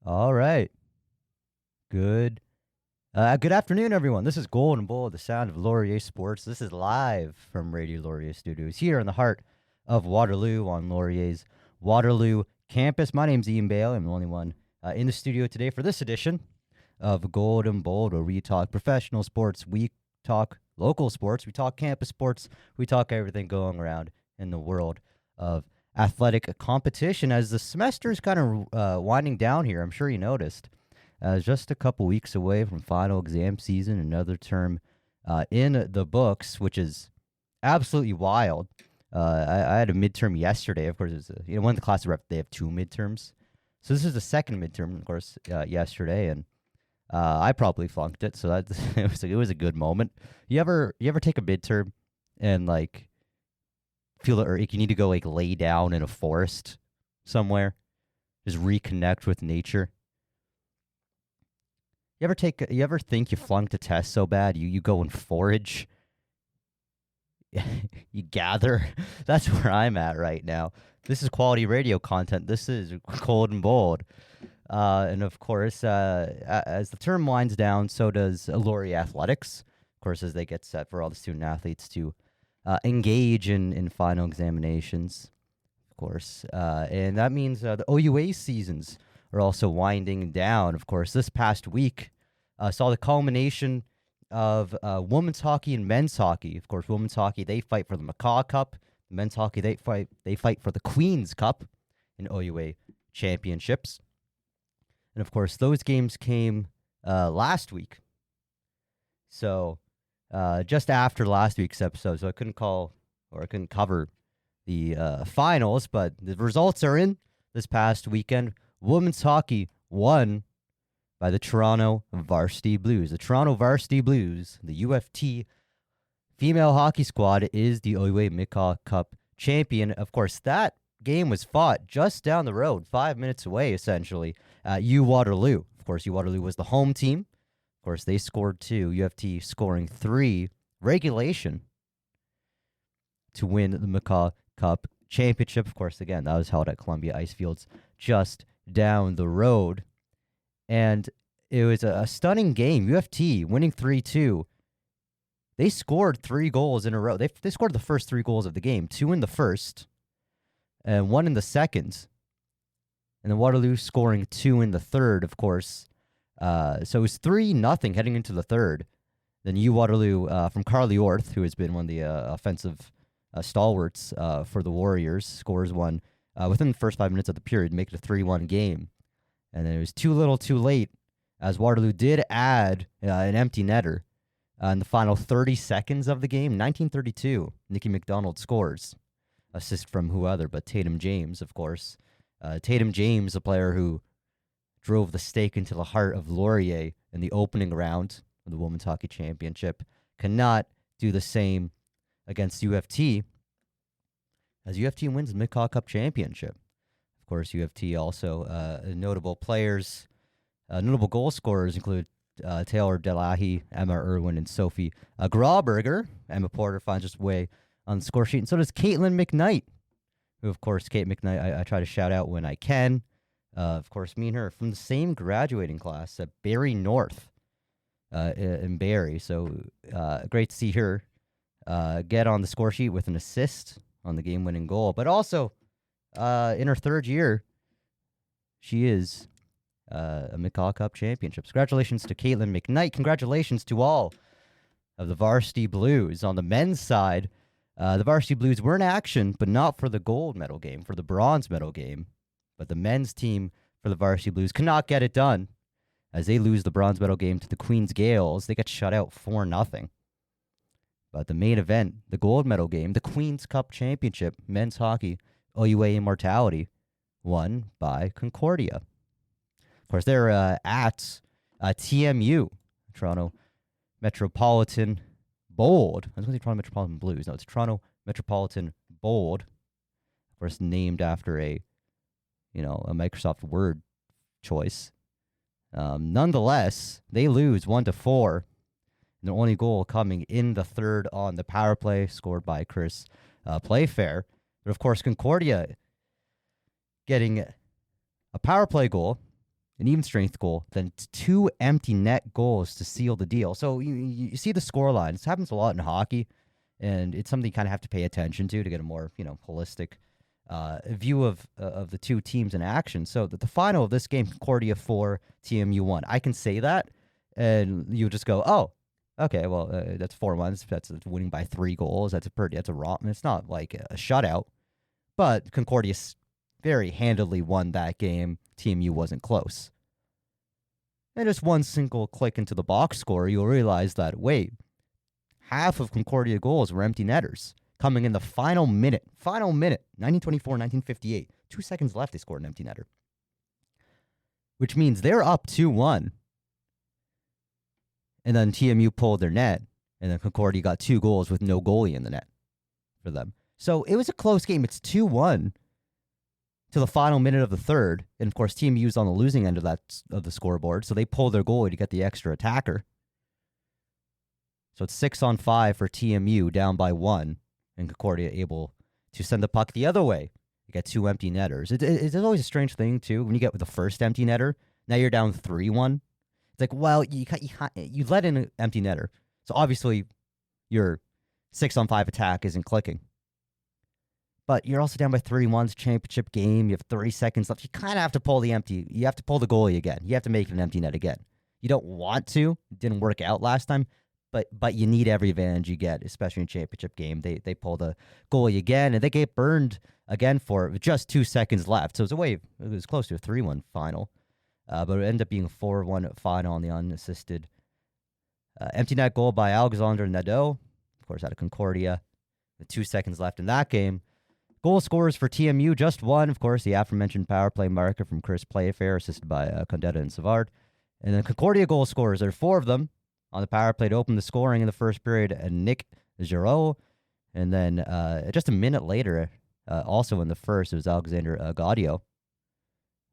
All right. Good. Good afternoon, everyone. This is Golden Bull, the sound of Laurier Sports. This is live from Radio Laurier Studios here in the heart of Waterloo on Laurier's Waterloo campus. My name's Ian Bale. I'm the only one in the studio today for this edition of Golden Bold, where we talk professional sports, we talk local sports, we talk campus sports, we talk everything going around in the world of athletic competition. As the semester is kind of winding down here, I'm sure you noticed. Just a couple weeks away from final exam season, another term in the books, which is absolutely wild. I had a midterm yesterday. Of course, it was one of the classes rep they have two midterms, so this is the second midterm, of course, yesterday, and I probably flunked it. So that it was a good moment. You ever take a midterm and like feel it, or like you need to go like lay down in a forest somewhere, just reconnect with nature? You ever think you flunked a test so bad you go and forage? You gather. That's where I'm at right now. This is quality radio content. This is cold and bold. And of course, as the term winds down, so does Laurier Athletics. Of course, as they get set for all the student athletes to engage in final examinations. Of course, and that means the OUA seasons are also winding down. Of course, this past week saw the culmination of women's hockey and men's hockey. Of course, women's hockey, they fight for the McCaw Cup. Men's hockey, they fight for the Queen's Cup in OUA championships. And of course, those games came last week. So just after last week's episode, so I couldn't cover the finals, but the results are in this past weekend. Women's hockey won by the Toronto Varsity Blues. The Toronto Varsity Blues, the UofT female hockey squad, is the OUA McCaw Cup champion. Of course, that game was fought just down the road, 5 minutes away, essentially, at Waterloo. Of course, Waterloo was the home team. Of course, they scored 2, UofT scoring 3, regulation to win the McCaw Cup championship. Of course, again, that was held at Columbia Icefields just down the road. And it was a stunning game. UofT winning 3-2. They scored 3 goals in a row. They scored the first 3 goals of the game, 2 in the first and 1 in the second. And then Waterloo scoring 2 in the third, of course. So it was 3-0 heading into the third. Then Waterloo from Carly Orth, who has been one of the offensive stalwarts for the Warriors, scores one within the first 5 minutes of the period, make it a 3-1 game. And then it was too little too late, as Waterloo did add an empty netter in the final 30 seconds of the game. 1932, Nikki McDonald scores. Assist from who other but Tatum James, of course. Tatum James, a player who drove the stake into the heart of Laurier in the opening round of the Women's Hockey Championship, cannot do the same against UofT, as UofT wins the McCaw Cup Championship. Of course, UofT also notable players, notable goal scorers include Taylor Delahi, Emma Irwin, and Sophie Grauberger. Emma Porter finds her way on the score sheet, and so does Caitlin McKnight, who, of course, Kate McKnight, I try to shout out when I can. Of course, me and her from the same graduating class at Barrie North in Barrie, so great to see her get on the score sheet with an assist on the game-winning goal, but also in her third year, she is a McCaw Cup championships. Congratulations to Caitlin McKnight. Congratulations to all of the Varsity Blues. On the men's side, the Varsity Blues were in action, but not for the gold medal game, for the bronze medal game. But the men's team for the Varsity Blues cannot get it done, as they lose the bronze medal game to the Queen's Gales. They get shut out 4-0. But the main event, the gold medal game, the Queen's Cup Championship, men's hockey, OUA Immortality, won by Concordia. Of course, they're at TMU, Toronto Metropolitan Bold. I was going to say Toronto Metropolitan Blues. No, it's Toronto Metropolitan Bold. Of course, named after a Microsoft Word choice. Nonetheless, they lose 1-4. Their only goal coming in the third on the power play, scored by Chris Playfair. But of course, Concordia getting a power play goal an even strength goal, then 2 empty net goals to seal the deal. So you see the score line. This happens a lot in hockey, and it's something you kind of have to pay attention to get a more holistic view of the two teams in action. So the final of this game, Concordia 4, TMU 1. I can say that, and you just go, oh, okay, well, that's 4-1. That's winning by 3 goals. That's a romp. It's not like a shutout, but Concordia very handily won that game. TMU wasn't close. And just one single click into the box score, you'll realize that, wait, half of Concordia goals were empty netters. Coming in the final minute, 1924, 1958. 2 seconds left, they scored an empty netter. Which means they're up 2-1. And then TMU pulled their net, and then Concordia got 2 goals with no goalie in the net for them. So it was a close game. It's 2-1 to the final minute of the third. And, of course, TMU's on the losing end of the scoreboard, so they pull their goalie to get the extra attacker. So it's 6-on-5 for TMU, down by 1, and Concordia able to send the puck the other way. You get 2 empty netters. It's always a strange thing, too, when you get with the first empty netter. Now you're down 3-1. It's like, well, you let in an empty netter. So obviously your 6-on-5 attack isn't clicking. But you're also down by 3-1. It's a championship game. You have 30 seconds left. You kind of have to pull the goalie again. You have to make it an empty net again. You don't want to. It didn't work out last time. But you need every advantage you get, especially in a championship game. They pull the goalie again, and they get burned again for just 2 seconds left. So it was close to a 3-1 final. But it ended up being a 4-1 final on the unassisted empty net goal by Alexander Nadeau, of course, out of Concordia, with 2 seconds left in that game. Goal scorers for TMU, just one, of course, the aforementioned power play marker from Chris Playfair, assisted by Condetta and Savard. And then Concordia goal scorers, there are 4 of them on the power play to open the scoring in the first period, and Nick Giroux. And then just a minute later, also in the first, it was Alexander Gaudio.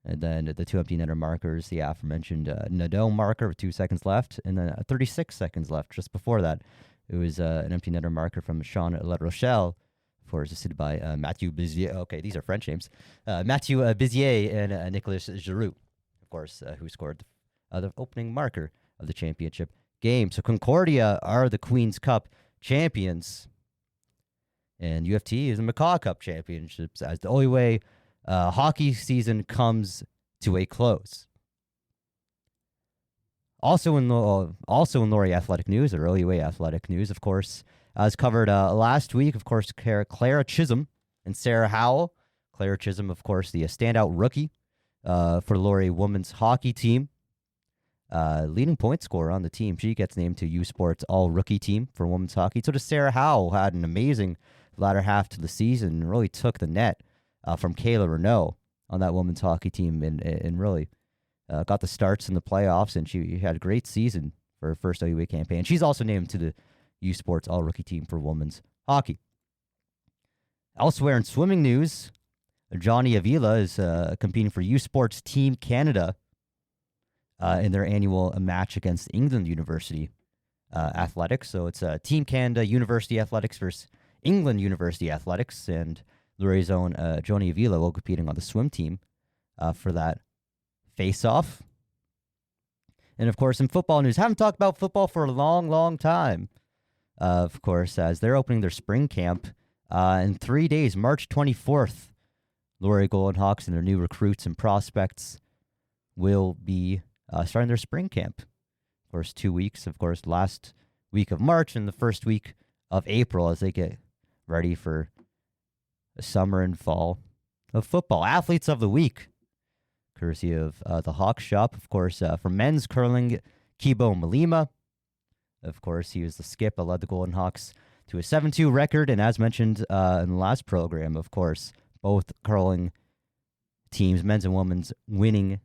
And then the 2 empty netter markers, the aforementioned Nadeau marker with 2 seconds left, and then 36 seconds left just before that. It was an empty netter marker from Sean La Rochelle, of course, assisted by Mathieu Bizier. Okay, these are French names. Mathieu Bizier and Nicolas Giroux, of course, who scored the opening marker of the championship game. So Concordia are the Queen's Cup champions, and UofT is the McCaw Cup championships as the only way hockey season comes to a close. Also in Laurie athletic news, or early athletic news, of course, as covered last week, of course, Clara Chisholm and Sarah Howell. Clara Chisholm, of course, the standout rookie for Laurie women's hockey team. Leading point scorer on the team. She gets named to U Sports All-Rookie Team for women's hockey. So does Sarah Howell, who had an amazing latter half to the season and really took the net from Kayla Renault on that women's hockey team and really got the starts in the playoffs, and she had a great season for her first OUA campaign. She's also named to the U Sports All-Rookie Team for women's hockey. Elsewhere in swimming news, Johnny Avila is competing for U Sports Team Canada in their annual match against England University Athletics. So it's Team Canada University Athletics versus England University Athletics, and Laurie's own Johnny Avila will competing on the swim team for that face-off. And, of course, in football news, haven't talked about football for a long, long time. Of course, as they're opening their spring camp in 3 days, March 24th, Laurie Golden Hawks and their new recruits and prospects will be starting their spring camp. Of course, 2 weeks, of course, last week of March and the first week of April as they get ready for the summer and fall of football. Athletes of the week, courtesy of the Hawk Shop, of course, for men's curling, Kibo Malima. Of course, he was the skip that led the Golden Hawks to a 7-2 record, and as mentioned in the last program, of course, both curling teams, men's and women's, winning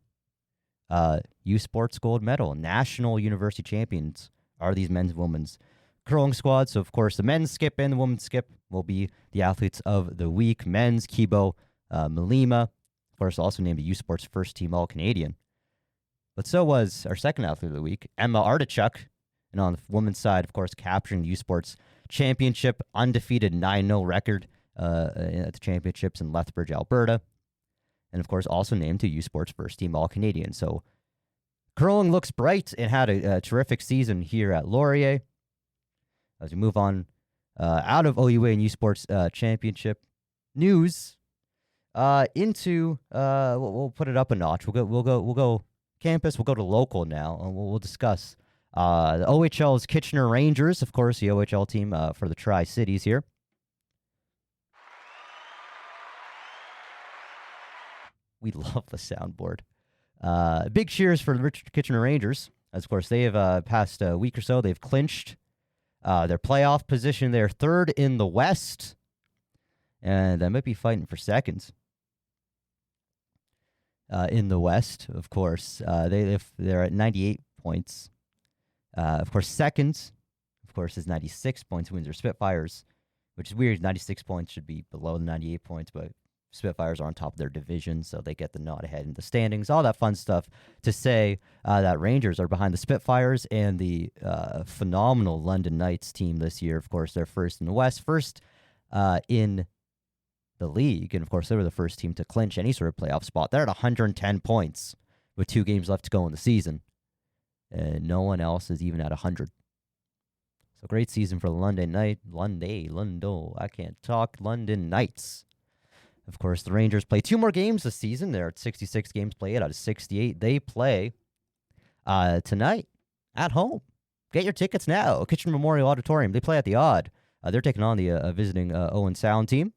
U Sports gold medal. National university champions are these men's and women's curling squads. So, of course, the men's skip and the women's skip will be the athletes of the week. Men's, Kibo Malima, of course, also named a U Sports first team All-Canadian. But so was our second athlete of the week, Emma Artichuk. And on the women's side, of course, capturing the U Sports championship, undefeated 9-0 record at the championships in Lethbridge, Alberta. And, of course, also named to U Sports first team All-Canadian. So Curling looks bright and had a terrific season here at Laurier. As we move on out of OUA and U Sports Championship news into we'll put it up a notch. We'll go campus. We'll go to local now, and we'll discuss the OHL's Kitchener Rangers, of course, the OHL team for the Tri-Cities here. We love the soundboard. Big cheers for the Kitchener Rangers. As, of course, they have past a week or so, they've clinched their playoff position. They're third in the West, and they might be fighting for seconds in the West, of course. They're at 98 points. Of course, second, of course, is 96 points. Windsor Spitfires, which is weird. 96 points should be below the 98 points, but Spitfires are on top of their division, so they get the nod ahead in the standings. All that fun stuff to say that Rangers are behind the Spitfires and the phenomenal London Knights team this year. Of course, they're first in the West, first in the league, and of course, they were the first team to clinch any sort of playoff spot. They're at 110 points with 2 games left to go in the season, and no one else is even at 100. So great season for the London Knights. Of course, the Rangers play 2 more games this season. They're at 66 games played out of 68. They play tonight at home. Get your tickets now. Kitchener Memorial Auditorium. They play at the Odd. They're taking on the visiting Owen Sound team.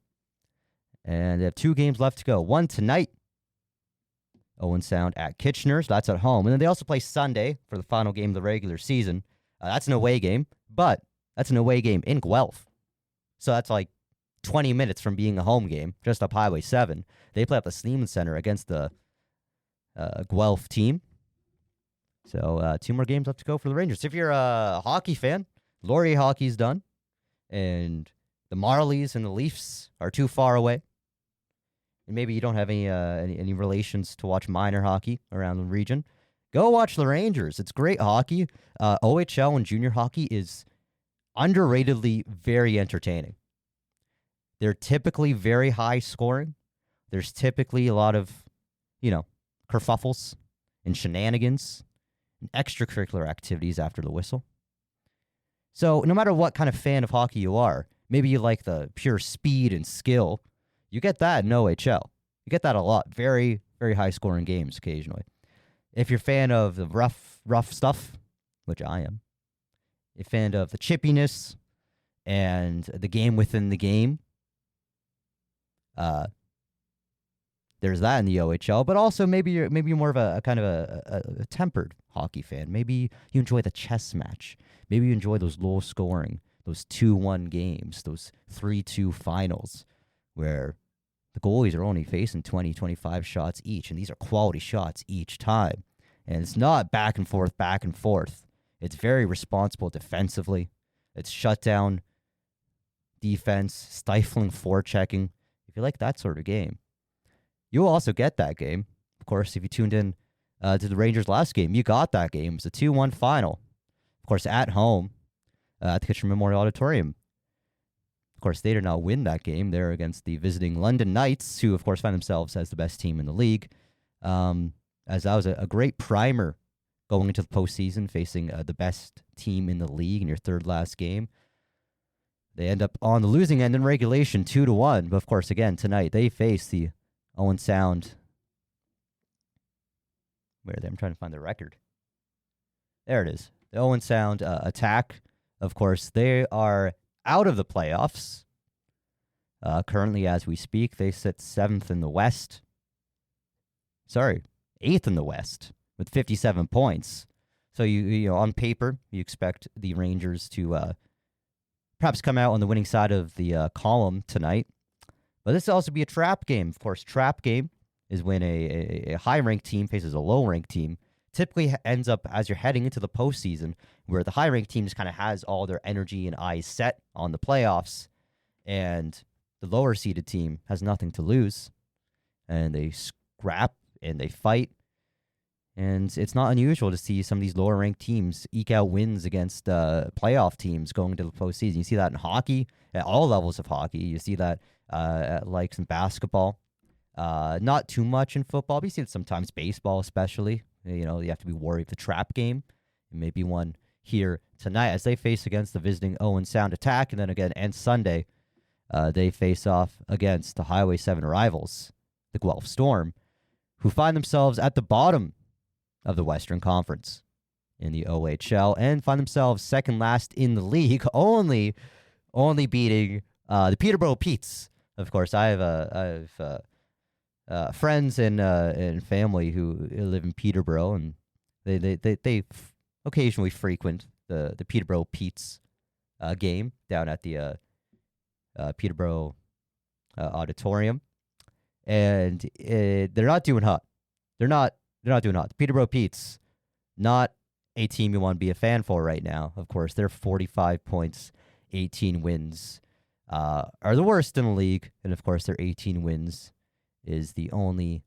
And they have 2 games left to go. One tonight, Owen Sound at Kitchener. So that's at home. And then they also play Sunday for the final game of the regular season. That's an away game, but that's an away game in Guelph. So that's like 20 minutes from being a home game, just up Highway 7. They play at the Sleeman Center against the Guelph team. So 2 more games left to go for the Rangers. If you're a hockey fan, Laurier hockey's done, and the Marlies and the Leafs are too far away. And maybe you don't have any relations to watch minor hockey around the region. Go watch the Rangers. It's great hockey. OHL and junior hockey is underratedly very entertaining. They're typically very high scoring. There's typically a lot of, kerfuffles and shenanigans and extracurricular activities after the whistle. So no matter what kind of fan of hockey you are, maybe you like the pure speed and skill, you get that in OHL. You get that a lot. Very, very high scoring games occasionally. If you're a fan of the rough stuff, which I am, a fan of the chippiness and the game within the game, there's that in the OHL, but also maybe you're more of a kind of a tempered hockey fan. Maybe you enjoy the chess match. Maybe you enjoy those low scoring, those 2-1 games, those 3-2 finals where the goalies are only facing 20, 25 shots each, and these are quality shots each time. And it's not back and forth. It's very responsible defensively. It's shutdown defense, stifling forechecking. If you like that sort of game, you'll also get that game. Of course, if you tuned in to the Rangers' last game, you got that game. It's a 2-1 final. Of course, at home at the Kitchener Memorial Auditorium. Of course, they did not win that game. They're against the visiting London Knights, who, of course, find themselves as the best team in the league. As that was a great primer going into the postseason, facing the best team in the league in your third last game. They end up on the losing end in regulation, 2-1. But, of course, again, tonight, they face the Owen Sound. Where are they? I'm trying to find the record. There it is. The Owen Sound Attack. Of course, they are out of the playoffs. Currently, as we speak, they sit 7th in the West. 8th in the West with 57 points. So, you know, on paper, you expect the Rangers to perhaps come out on the winning side of the column tonight. But this will also be a trap game. Of course, trap game is when a high-ranked team faces a low-ranked team. Typically ends up as you're heading into the postseason, where the high-ranked team just kind of has all their energy and eyes set on the playoffs, and the lower-seeded team has nothing to lose, and they scrap and they fight. And it's not unusual to see some of these lower-ranked teams eke out wins against playoff teams going into the postseason. You see that in hockey, at all levels of hockey. You see that like some basketball. Not too much in football, but you see it sometimes baseball, especially You have to be wary of the trap game. And maybe one here tonight as they face against the visiting Owen Sound Attack. And then again, and Sunday, they face off against the Highway 7 rivals, the Guelph Storm, who find themselves at the bottom of the Western Conference in the OHL and find themselves second last in the league, only beating the Peterborough Petes. Of course, I have friends and family who live in Peterborough, and they occasionally frequent the Peterborough Petes game down at the Peterborough Auditorium, and they're not doing hot. They're not doing hot. The Peterborough Petes, not a team you want to be a fan for right now. Of course, they're 45 points, 18 wins, are the worst in the league, and of course, their 18 wins is the only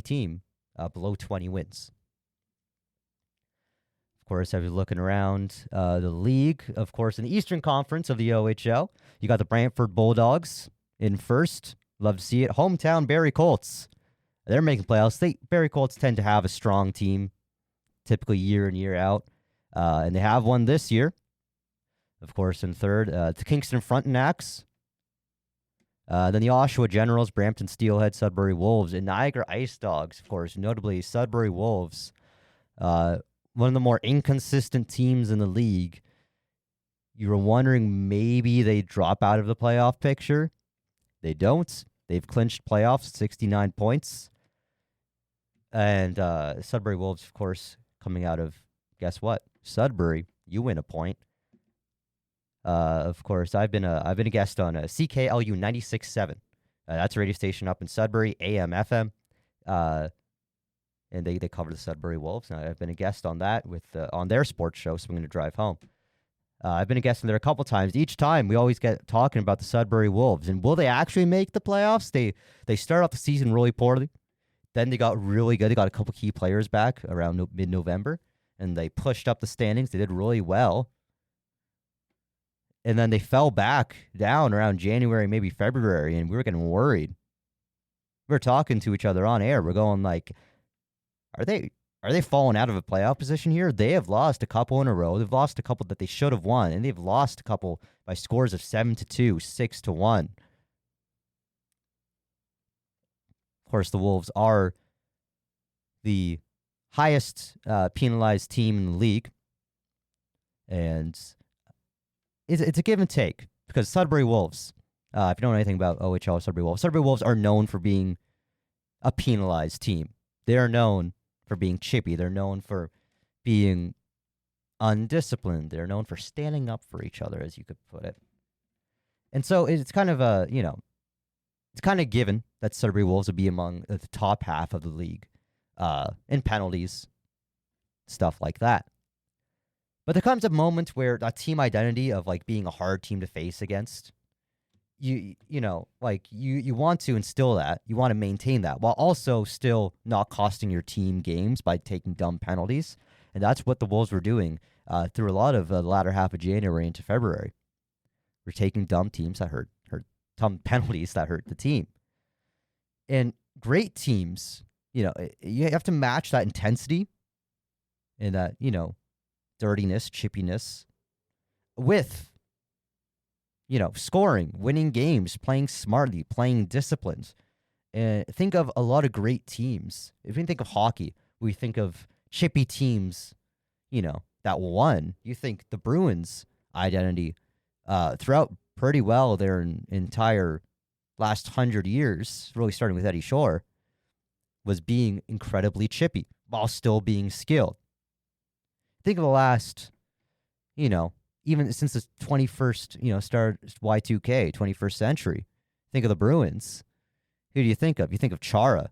team below 20 wins. Of course, I was looking around the league. Of course, in the Eastern Conference of the OHL, you got the Brantford Bulldogs in first. Love to see it. Hometown Barrie Colts. They're making playoffs. Barrie Colts tend to have a strong team, typically year in, year out. And they have one this year. Of course, in third, the Kingston Frontenacs. Then the Oshawa Generals, Brampton Steelhead, Sudbury Wolves, and Niagara Ice Dogs, of course, notably Sudbury Wolves. One of the more inconsistent teams in the league. You were wondering maybe they drop out of the playoff picture. They don't. They've clinched playoffs, 69 points. And Sudbury Wolves, of course, coming out of, guess what? Sudbury, you win a point. Of course, I've been a guest on CKLU 96.7. That's a radio station up in Sudbury, AM, FM. And they cover the Sudbury Wolves. And I've been a guest on that on their sports show, so I'm going to drive home. I've been a guest on there a couple times. Each time, we always get talking about the Sudbury Wolves. And will they actually make the playoffs? They started off the season really poorly. Then they got really good. They got a couple key players back around mid-November. And they pushed up the standings. They did really well. And then they fell back down around January, maybe February. And we were getting worried. We were talking to each other on air. We're going like, Are they falling out of a playoff position here? They have lost a couple in a row. They've lost a couple that they should have won, and they've lost a couple by scores of 7-2, 6-1. Of course, the Wolves are the highest penalized team in the league, and it's a give and take because Sudbury Wolves, if you don't know anything about OHL Sudbury Wolves are known for being a penalized team. They are known for being chippy. They're known for being undisciplined. They're known for standing up for each other, as you could put it. And so it's kind of it's kind of given that Sudbury Wolves would be among the top half of the league in penalties, stuff like that. But there comes a moment where that team identity of like being a hard team to face against, you want to instill that. You want to maintain that while also still not costing your team games by taking dumb penalties. And that's what the Wolves were doing through a lot of the latter half of January into February. We're taking dumb teams that hurt dumb penalties that hurt the team. And great teams, you have to match that intensity and that, dirtiness, chippiness with scoring, winning games, playing smartly, playing disciplined. And think of a lot of great teams. If you think of hockey, we think of chippy teams, that won. You think the Bruins' identity throughout pretty well their entire last 100 years, really starting with Eddie Shore, was being incredibly chippy while still being skilled. Think of the last, even since the 21st, start Y2K, 21st century. Think of the Bruins. Who do you think of? You think of Chara.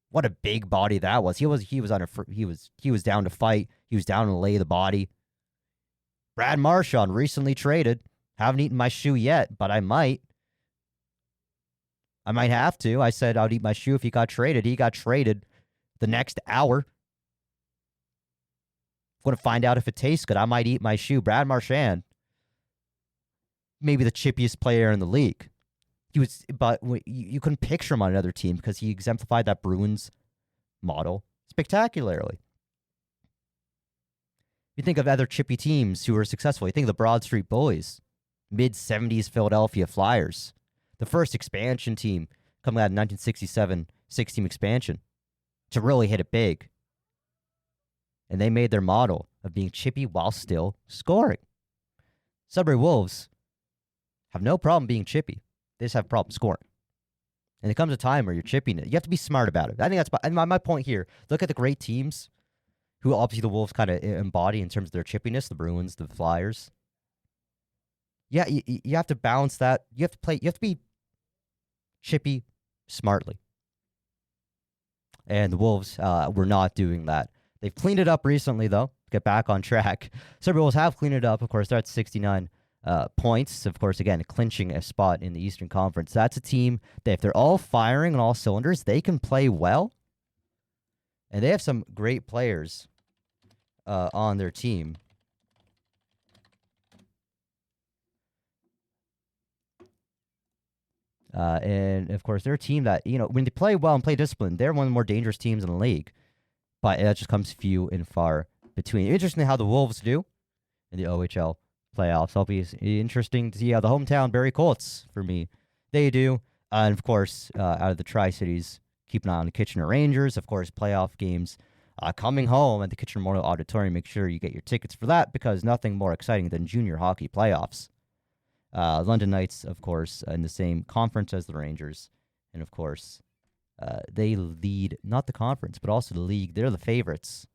What a big body that was. He was down to fight. He was down to lay the body. Brad Marchand recently traded. Haven't eaten my shoe yet, but I might. I might have to. I said I'd eat my shoe if he got traded. He got traded the next hour. I'm going to find out if it tastes good. I might eat my shoe. Brad Marchand, maybe the chippiest player in the league. But you couldn't picture him on another team because he exemplified that Bruins model. spectacularly. You think of other chippy teams who were successful. You think of the Broad Street Bullies, mid-'70s Philadelphia Flyers, the first expansion team coming out of 1967 six-team expansion to really hit it big. And they made their model of being chippy while still scoring. Sudbury Wolves have no problem being chippy. They just have a problem scoring. And it comes a time where you're chipping it. You have to be smart about it. I think that's my point here. Look at the great teams who obviously the Wolves kind of embody in terms of their chippiness, the Bruins, the Flyers. Yeah, you have to balance that. You have to be chippy smartly. And the Wolves were not doing that. They've cleaned it up recently, though, to get back on track. Sudbury Wolves have cleaned it up. Of course, they're at 69 points. Of course, again, clinching a spot in the Eastern Conference. That's a team that if they're all firing on all cylinders, they can play well. And they have some great players on their team. And, of course, they're a team that, when they play well and play disciplined, they're one of the more dangerous teams in the league. But that just comes few and far between. Interesting how the Wolves do in the OHL playoffs. It'll be interesting to see how the hometown Barrie Colts, for me, they do. And, of course, out of the Tri-Cities, keep an eye on the Kitchener Rangers. Of course, playoff games coming home at the Kitchener Memorial Auditorium. Make sure you get your tickets for that because nothing more exciting than junior hockey playoffs. London Knights, of course, in the same conference as the Rangers. And, of course, they lead not the conference, but also the league. They're the favorites.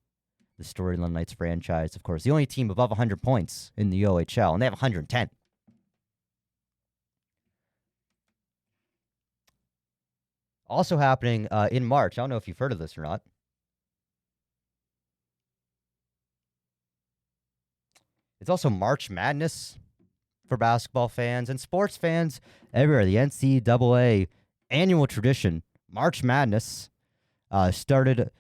The Story London Knights franchise, of course, the only team above 100 points in the OHL, and they have 110. Also happening in March. I don't know if you've heard of this or not. It's also March Madness for basketball fans and sports fans everywhere. The NCAA annual tradition, March Madness, started, of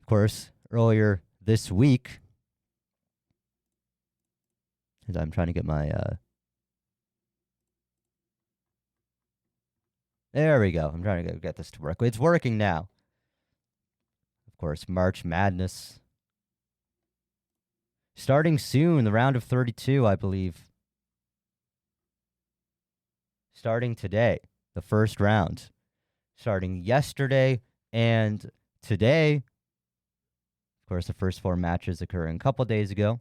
course, earlier this week. As I'm trying to get my... There we go. I'm trying to get this to work. It's working now. Of course, March Madness. Starting soon, the round of 32, I believe. Starting today, the first round. Starting yesterday and today. Of course, the first four matches occurring a couple days ago.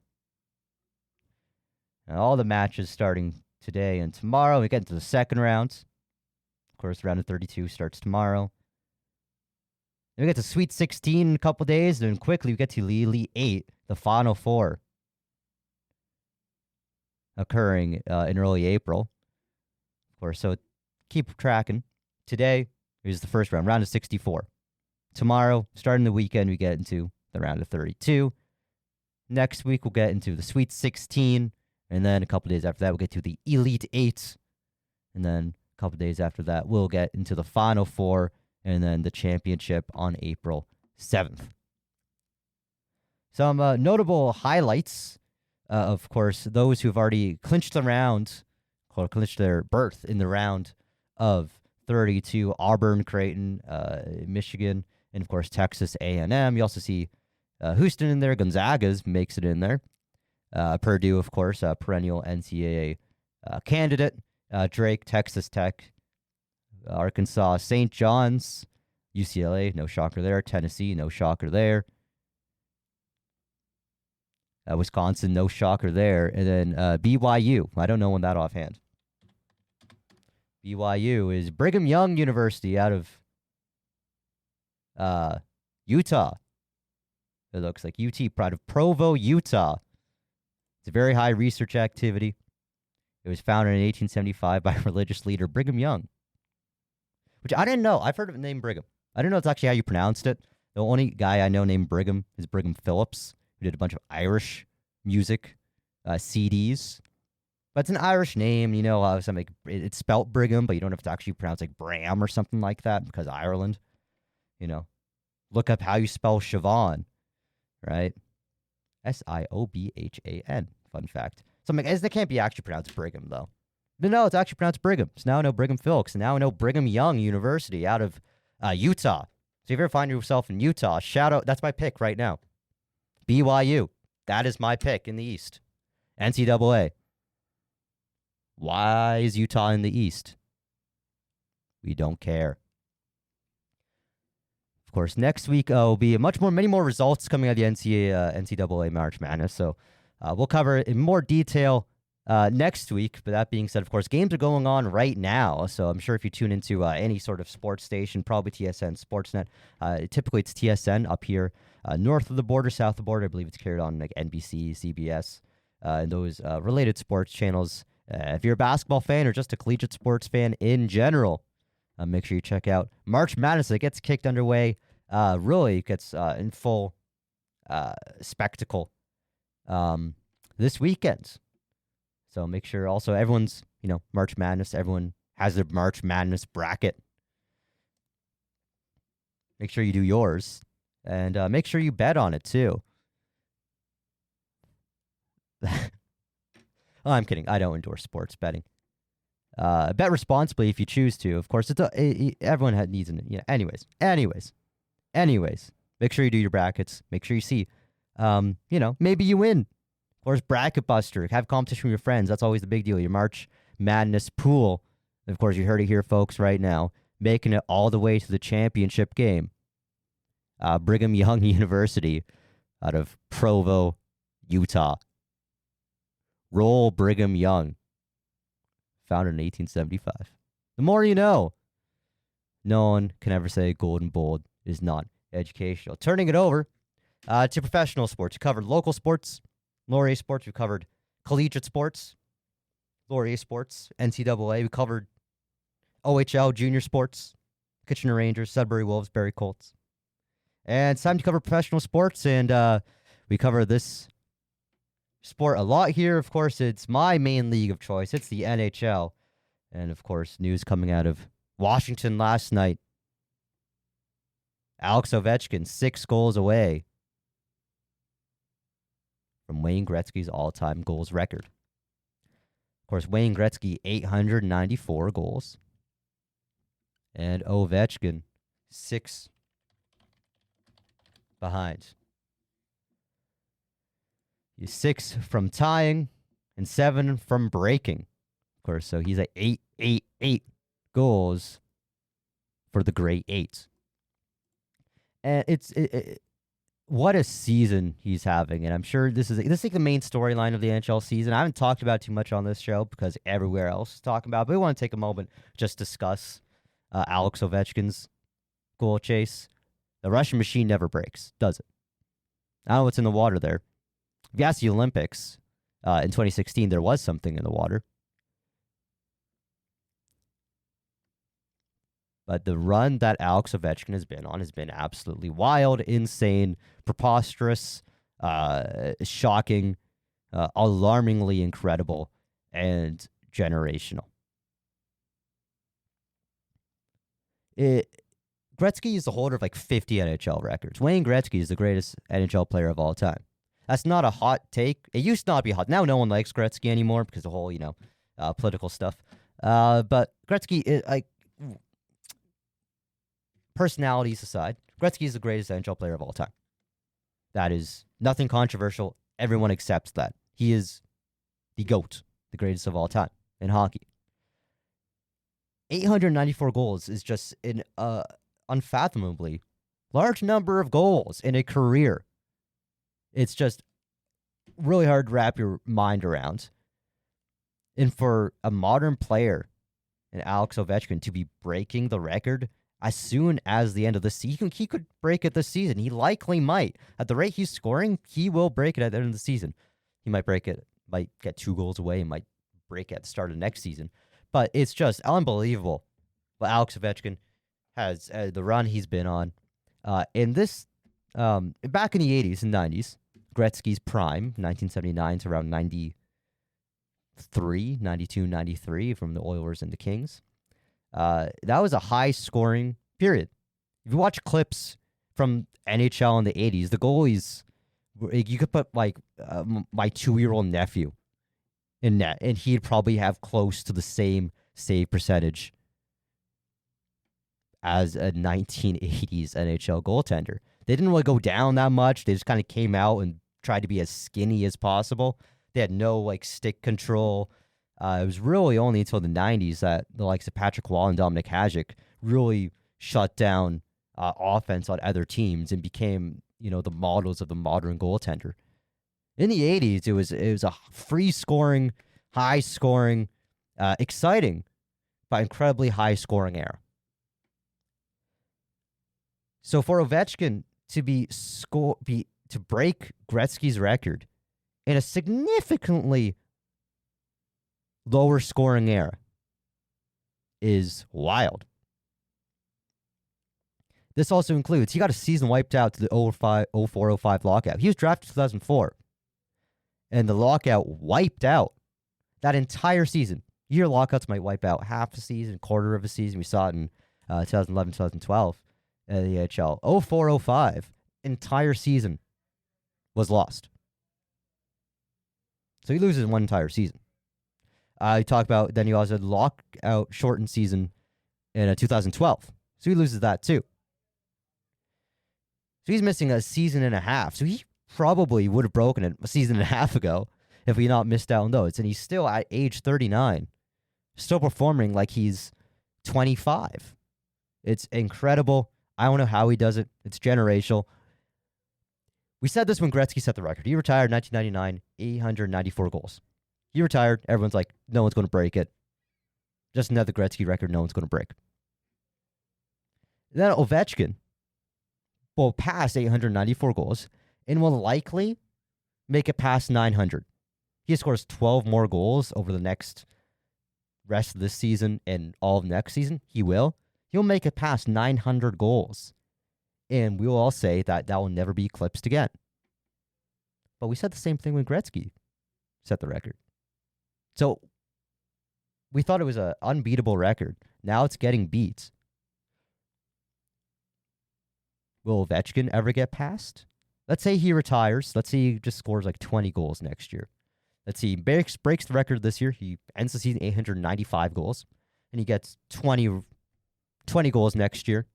And all the matches starting today and tomorrow. We get into the second round. Of course, the round of 32 starts tomorrow. Then we get to Sweet 16 in a couple days. Then quickly we get to the Elite 8, the Final Four, occurring in early April. Of course, so keep tracking. Today is the first round, round of 64. Tomorrow, starting the weekend, we get into the round of 32. Next week, we'll get into the Sweet 16. And then a couple days after that, we'll get to the Elite 8. And then a couple days after that, we'll get into the Final Four. And then the championship on April 7th. Some notable highlights, of course, those who have already clinched the round, or clinched their berth in the round of 32, Auburn, Creighton, Michigan, and, of course, Texas A&M. You also see Houston in there. Gonzaga's makes it in there. Purdue, of course, a perennial NCAA candidate. Drake, Texas Tech, Arkansas, St. John's, UCLA, no shocker there. Tennessee, no shocker there. Wisconsin, no shocker there. And then BYU. I don't know one that offhand. BYU is Brigham Young University out of Utah. It looks like UT, out of Provo, Utah. It's a very high research activity. It was founded in 1875 by religious leader Brigham Young, which I didn't know. I've heard of the name Brigham. I didn't know it's actually how you pronounced it. The only guy I know named Brigham is Brigham Phillips, who did a bunch of Irish music CDs. But it's an Irish name, it's spelt Brigham, but you don't have to actually pronounce like Bram or something like that because Ireland. Look up how you spell Siobhan, right? Siobhan. Fun fact. So they can't be actually pronounced Brigham, though. But no, it's actually pronounced Brigham. So now I know Brigham Phillips. And now I know Brigham Young University out of Utah. So if you ever find yourself in Utah, shout out. That's my pick right now. BYU. That is my pick in the East. NCAA. Why is Utah in the East? We don't care. Of course, next week will be many more results coming out of the NCAA March Madness. So we'll cover it in more detail next week. But that being said, of course, games are going on right now. So I'm sure if you tune into any sort of sports station, probably TSN Sportsnet. Typically, it's TSN up here north of the border, south of the border. I believe it's carried on like NBC, CBS, and those related sports channels. If you're a basketball fan or just a collegiate sports fan in general, make sure you check out March Madness. It gets kicked underway. Really gets in full spectacle this weekend. So make sure also everyone's, March Madness. Everyone has their March Madness bracket. Make sure you do yours. And make sure you bet on it too. Oh, I'm kidding. I don't endorse sports betting. Bet responsibly if you choose to. Of course, everyone needs an. Anyways. Make sure you do your brackets. Make sure you see. Maybe you win. Of course, bracket buster. Have competition with your friends. That's always the big deal. Your March Madness pool. Of course, you heard it here, folks. Right now, making it all the way to the championship game. Brigham Young University, out of Provo, Utah. Roll Brigham Young. Founded in 1875. The more you know. No one can ever say Golden Bold is not educational. Turning it over to professional sports. We covered local sports, Laurier sports. We covered collegiate sports, Laurier sports, NCAA. We covered OHL junior sports, Kitchener Rangers, Sudbury Wolves, Barrie Colts. And it's time to cover professional sports, and we cover this sport a lot here. Of course, it's my main league of choice. It's the NHL. And, of course, news coming out of Washington last night. Alex Ovechkin, 6 goals away from Wayne Gretzky's all-time goals record. Of course, Wayne Gretzky, 894 goals. And Ovechkin, 6 behind. He's 6 from tying and 7 from breaking. Of course, so he's at 8 goals for the Great Eight. And it's what a season he's having. And I'm sure this is like the main storyline of the NHL season. I haven't talked about it too much on this show because everywhere else is talking about it. But we want to take a moment just discuss Alex Ovechkin's goal chase. The Russian machine never breaks, does it? I don't know what's in the water there. If you ask the Olympics in 2016, there was something in the water. But the run that Alex Ovechkin has been on has been absolutely wild, insane, preposterous, shocking, alarmingly incredible, and generational. Gretzky is the holder of like 50 NHL records. Wayne Gretzky is the greatest NHL player of all time. That's not a hot take. It used to not be hot. Now no one likes Gretzky anymore because of the whole, political stuff. But Gretzky, personalities aside, Gretzky is the greatest NHL player of all time. That is nothing controversial. Everyone accepts that. He is the GOAT, the greatest of all time in hockey. 894 goals is just an unfathomably large number of goals in a career. It's just really hard to wrap your mind around. And for a modern player, and Alex Ovechkin, to be breaking the record as soon as the end of the season, he could break it this season. He likely might. At the rate he's scoring, he will break it at the end of the season. He might break it, might get 2 goals away, and might break it at the start of next season. But it's just unbelievable what Alex Ovechkin has, the run he's been on. In this, back in the 80s and 90s, Gretzky's prime, 1979 to around 93, 92, 93, from the Oilers and the Kings. That was a high-scoring period. If you watch clips from NHL in the 80s, the goalies, you could put, my 2-year-old nephew in net, and he'd probably have close to the same save percentage as a 1980s NHL goaltender. They didn't really go down that much. They just kind of came out and tried to be as skinny as possible. They had no like stick control. It was really only until the 90s that the likes of Patrick Wall and Dominic Hasek really shut down offense on other teams and became, the models of the modern goaltender. In the 80s, it was a free scoring, high scoring, exciting, but incredibly high scoring era. So for Ovechkin to to break Gretzky's record in a significantly lower scoring era is wild. This also includes, he got a season wiped out to the 04-05 lockout. He was drafted in 2004. And the lockout wiped out that entire season. Year lockouts might wipe out half a season, quarter of a season. We saw it in 2011, 2012 in the AHL. 04-05, entire season was lost. So he loses one entire season. You talk about, then he also had lockout shortened season in 2012. So he loses that too. So he's missing a season and a half. So he probably would have broken it a season and a half ago if he not missed out on those. And he's still at age 39, still performing like he's 25. It's incredible. I don't know how he does it. It's generational. We said this when Gretzky set the record. He retired in 1999, 894 goals. He retired. Everyone's like, no one's going to break it. Just another Gretzky record no one's going to break. Then Ovechkin will pass 894 goals and will likely make it past 900. He scores 12 more goals over the next rest of this season and all of next season. He'll make it past 900 goals. And we will all say that will never be eclipsed again. But we said the same thing when Gretzky set the record. So we thought it was an unbeatable record. Now it's getting beat. Will Ovechkin ever get past? Let's say he retires. Let's say he just scores like 20 goals next year. Let's see, he breaks the record this year. He ends the season 895 goals. And he gets 20 goals next year.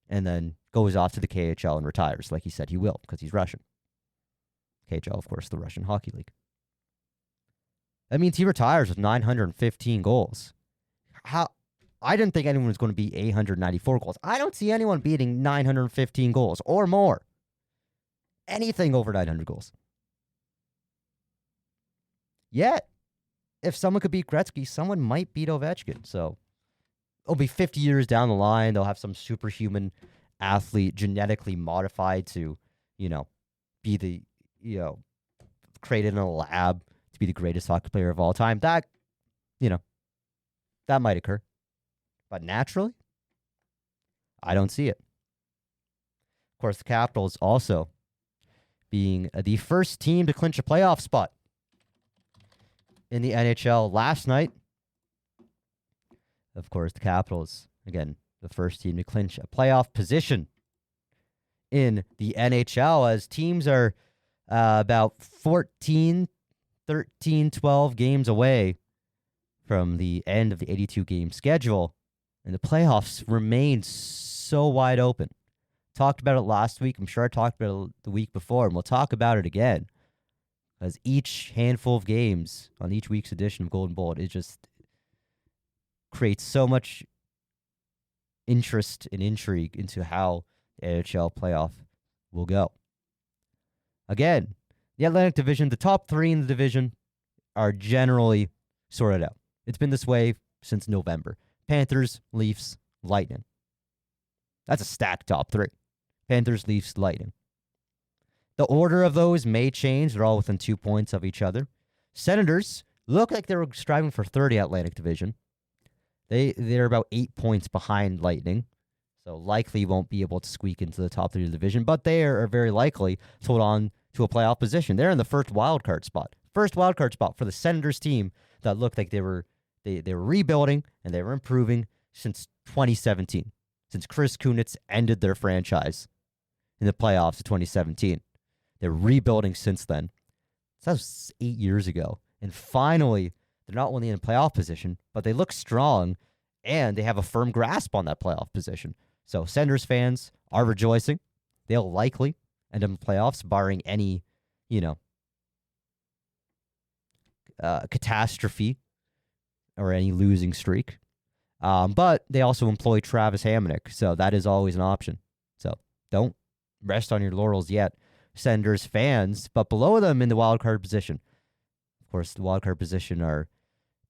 And then goes off to the KHL and retires like he said he will because he's Russian. KHL, of course, the Russian Hockey League. That means he retires with 915 goals. I didn't think anyone was going to beat 894 goals. I don't see anyone beating 915 goals or more. Anything over 900 goals. Yet, if someone could beat Gretzky, someone might beat Ovechkin. So it'll be 50 years down the line. They'll have some superhuman athlete genetically modified to, be the, created in a lab to be the greatest hockey player of all time. That might occur. But naturally, I don't see it. Of course, the Capitals also being the first team to clinch a playoff spot in the NHL last night. Of course, the Capitals, again, the first team to clinch a playoff position in the NHL as teams are about 14, 13, 12 games away from the end of the 82-game schedule. And the playoffs remain so wide open. Talked about it last week. I'm sure I talked about it the week before, and we'll talk about it again. As each handful of games on each week's edition of Golden Bullet, it just creates so much interest and intrigue into how the NHL playoff will go. Again, the Atlantic Division, the top three in the division are generally sorted out. It's been this way since November. Panthers, Leafs, Lightning. That's a stacked top three. Panthers, Leafs, Lightning. The order of those may change. They're all within 2 points of each other. Senators look like they're striving for 30 Atlantic Division. They're about 8 points behind Lightning. So likely won't be able to squeak into the top three of the division. But they are very likely to hold on to a playoff position. They're in the first wildcard spot. First wildcard spot for the Senators team that looked like they were rebuilding and they were improving since 2017, since Chris Kunitz ended their franchise in the playoffs of 2017. They're rebuilding since then. So that was 8 years ago. And finally, they're not only in playoff position, but they look strong and they have a firm grasp on that playoff position. So Senators fans are rejoicing. They'll likely end up in playoffs, barring any, you know, catastrophe or any losing streak. But they also employ Travis Hamonic, so that is always an option. So don't rest on your laurels yet, Senators fans. But below them in the wild card position, of course, the wild card position are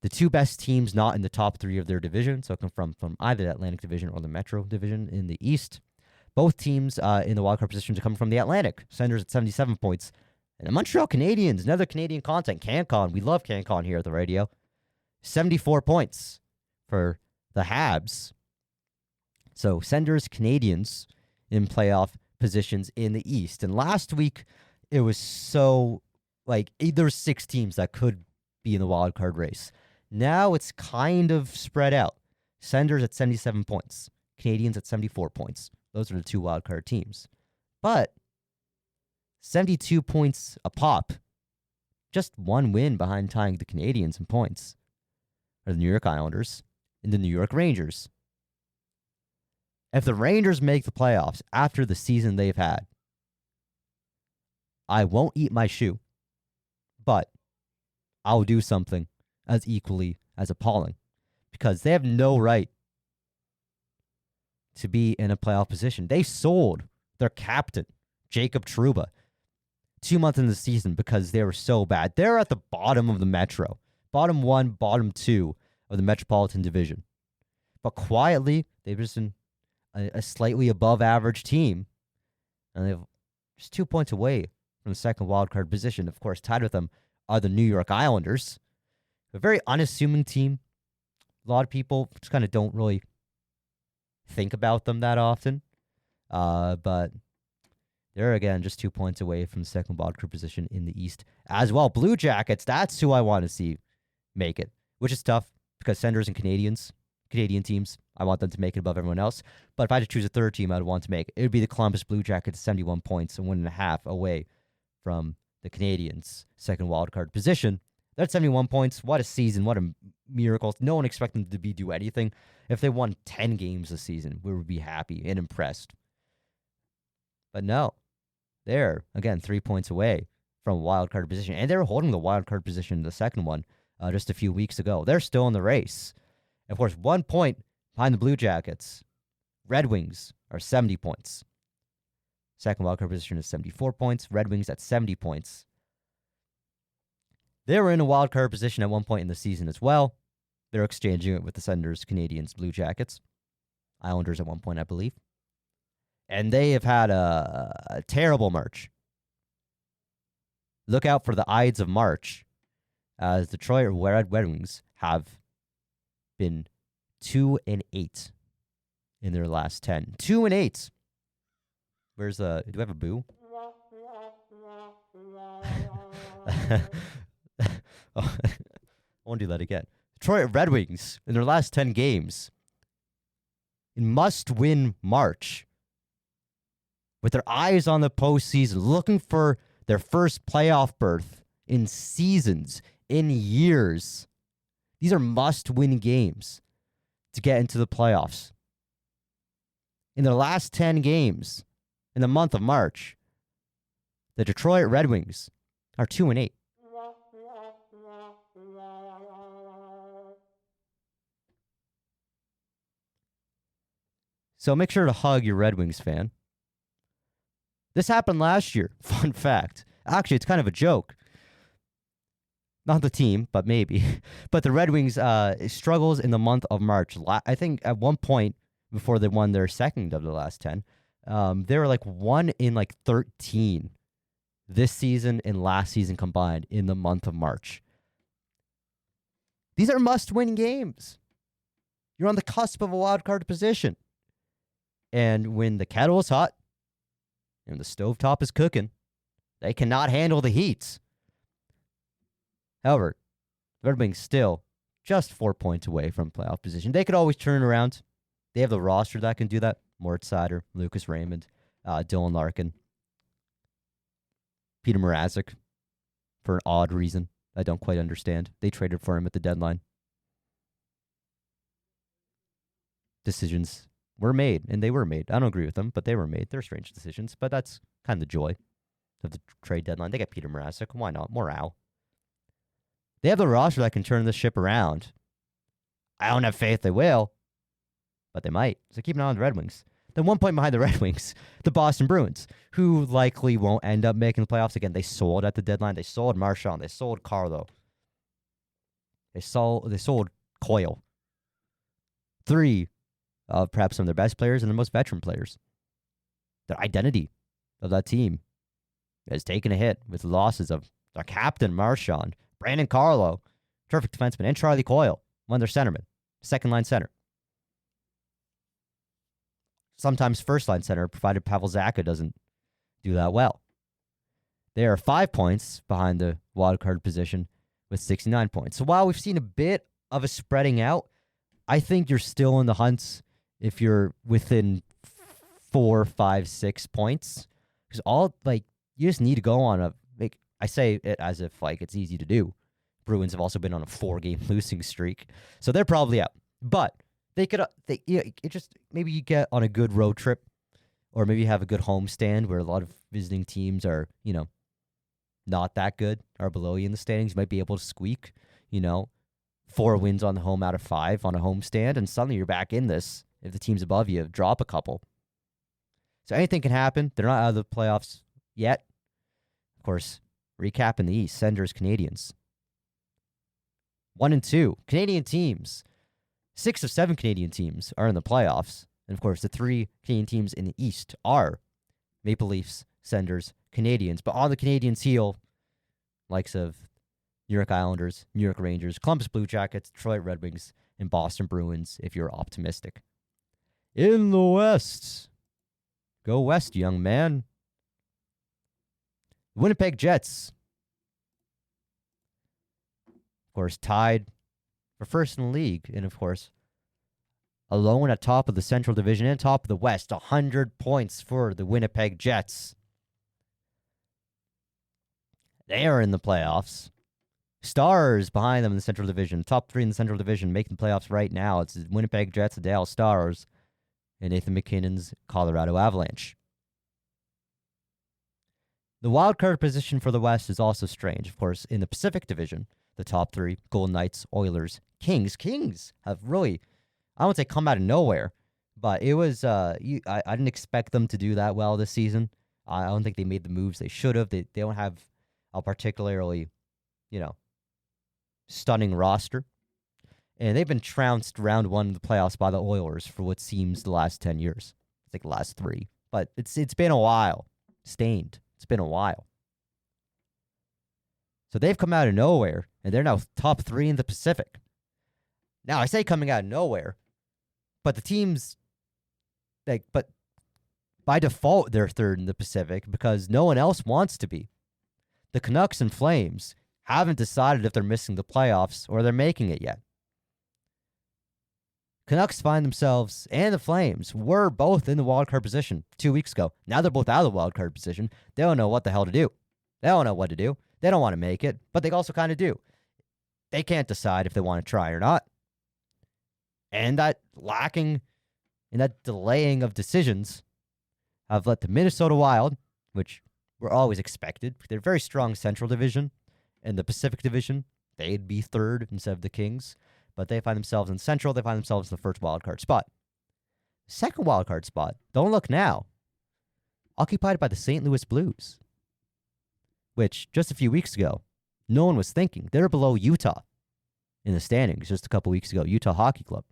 the two best teams not in the top three of their division, so come from either the Atlantic Division or the Metro Division in the East. Both teams in the wildcard positions are coming from the Atlantic. Senators at 77 points. And the Montreal Canadiens, another Canadian content, CanCon. We love CanCon here at the radio. 74 points for the Habs. So Senators, Canadiens in playoff positions in the East. And last week, it was so, like, there were 6 teams that could be in the wild card race. Now it's kind of spread out. Senators at 77 points. Canadiens at 74 points. Those are the 2 wild card teams. But 72 points a pop. Just 1 win behind tying the Canadiens in points are the New York Islanders and the New York Rangers. If the Rangers make the playoffs after the season they've had, I won't eat my shoe, but I'll do something as equally as appalling, because they have no right to be in a playoff position. They sold their captain, Jacob Trouba, 2 months into the season because they were so bad. They're at the bottom of the Metro. Bottom 1, bottom 2 of the Metropolitan Division. But quietly, they've just been a slightly above average team. And they're just 2 points away from the second wildcard position. Of course, tied with them are the New York Islanders. A very unassuming team. A lot of people just kind of don't really think about them that often. But they're, again, just 2 points away from the second wildcard position in the East as well. Blue Jackets, that's who I want to see make it, which is tough because Senators and Canadian teams, I want them to make it above everyone else. But if I had to choose a third team I'd want to make it, it would be the Columbus Blue Jackets, 71 points and 1.5 away from the Canadiens' second wildcard position. They're at 71 points. What a season. What a miracle. No one expected them to do anything. If they won 10 games this season, we would be happy and impressed. But no. They're, again, 3 points away from wildcard position. And they were holding the wildcard position in the second one just a few weeks ago. They're still in the race. Of course, 1 point behind the Blue Jackets. Red Wings are 70 points. Second wildcard position is 74 points. Red Wings at 70 points. They were in a wildcard position at one point in the season as well. They're exchanging it with the Senators, Canadiens, Blue Jackets. Islanders at one point, I believe. And they have had a terrible March. Look out for the Ides of March, as Detroit Red Wings have been 2-8 in their last 10. 2-8. Where's do we have a boo? Oh, I won't do that again. Detroit Red Wings in their last 10 games in must-win March, with their eyes on the postseason, looking for their first playoff berth in seasons, in years. These are must-win games to get into the playoffs. In their last 10 games in the month of March, the Detroit Red Wings are 2-8. So make sure to hug your Red Wings fan. This happened last year. Fun fact. Actually, it's kind of a joke. Not the team, but maybe. But the Red Wings struggles in the month of March. I think at one point before they won their second of the last 10, they were like 1 in 13 this season and last season combined in the month of March. These are must-win games. You're on the cusp of a wild card position. And when the kettle is hot and the stovetop is cooking, they cannot handle the heat. However, the Red Wings still just 4 points away from playoff position. They could always turn around. They have the roster that can do that. Moritz Seider, Lucas Raymond, Dylan Larkin, Peter Mrazek, for an odd reason I don't quite understand. They traded for him at the deadline. decisions were made, and they were made. I don't agree with them, but they were made. They're strange decisions, but that's kind of the joy of the trade deadline. They got Peter Mrazek. Why not? Morale. They have the roster that can turn this ship around. I don't have faith they will, but they might. So keep an eye on the Red Wings. Then 1 point behind the Red Wings, the Boston Bruins, who likely won't end up making the playoffs again. They sold at the deadline. They sold Marchand. They sold Carlo. They sold Coyle. 3 of perhaps some of their best players and their most veteran players. The identity of that team has taken a hit with the losses of their captain, Marchand, Brandon Carlo, terrific defenseman, and Charlie Coyle, one of their centermen, second-line center. Sometimes first-line center, provided Pavel Zacha doesn't do that well. They are 5 points behind the wildcard position with 69 points. So while we've seen a bit of a spreading out, I think you're still in the hunts if you're within 4, 5, 6 points. Because you just need to go on a, I say it as if it's easy to do. Bruins have also been on a 4-game losing streak, so they're probably out. But they could, maybe you get on a good road trip, or maybe you have a good home stand where a lot of visiting teams are, not that good, are below you in the standings. You might be able to squeak, 4 wins on the home out of 5 on a home stand, and suddenly you're back in this. If the teams above you drop a couple, so anything can happen. They're not out of the playoffs yet. Of course, recap in the East: Senders, Canadians. 1 and 2 Canadian teams. 6 of 7 Canadian teams are in the playoffs. And, of course, the 3 Canadian teams in the East are Maple Leafs, Senders, Canadians. But on the Canadians' heel, likes of New York Islanders, New York Rangers, Columbus Blue Jackets, Detroit Red Wings, and Boston Bruins, if you're optimistic. In the West, go West, young man. Winnipeg Jets, of course, tied for first in the league, and of course, alone at top of the Central Division and top of the West. 100 points for the Winnipeg Jets. They are in the playoffs. Stars behind them in the Central Division. Top 3 in the Central Division making the playoffs right now. It's the Winnipeg Jets, the Dallas Stars, and Nathan McKinnon's Colorado Avalanche. The wild card position for the West is also strange. Of course, in the Pacific Division, the top 3, Golden Knights, Oilers, Kings. Kings have really, I won't say come out of nowhere, but it was, I didn't expect them to do that well this season. I don't think they made the moves they should have. They don't have a particularly, stunning roster. And they've been trounced round 1 of the playoffs by the Oilers for what seems the last 10 years. It's like the last 3. But it's been a while. Stained. It's been a while. So they've come out of nowhere, and they're now top 3 in the Pacific. Now, I say coming out of nowhere, but the teams, but by default, they're 3rd in the Pacific because no one else wants to be. The Canucks and Flames haven't decided if they're missing the playoffs or they're making it yet. Canucks find themselves, and the Flames were both in the wildcard position 2 weeks ago. Now they're both out of the wildcard position. They don't know what the hell to do. They don't know what to do. They don't want to make it, but they also kind of do. They can't decide if they want to try or not. And that lacking and that delaying of decisions have let the Minnesota Wild, which were always expected, they're a very strong Central Division, and the Pacific Division, they'd be 3rd instead of the Kings. But they find themselves in Central. They find themselves in the first wildcard spot. Second wildcard spot, don't look now, occupied by the St. Louis Blues, which just a few weeks ago, no one was thinking. They're below Utah in the standings just a couple weeks ago, Utah Hockey Club.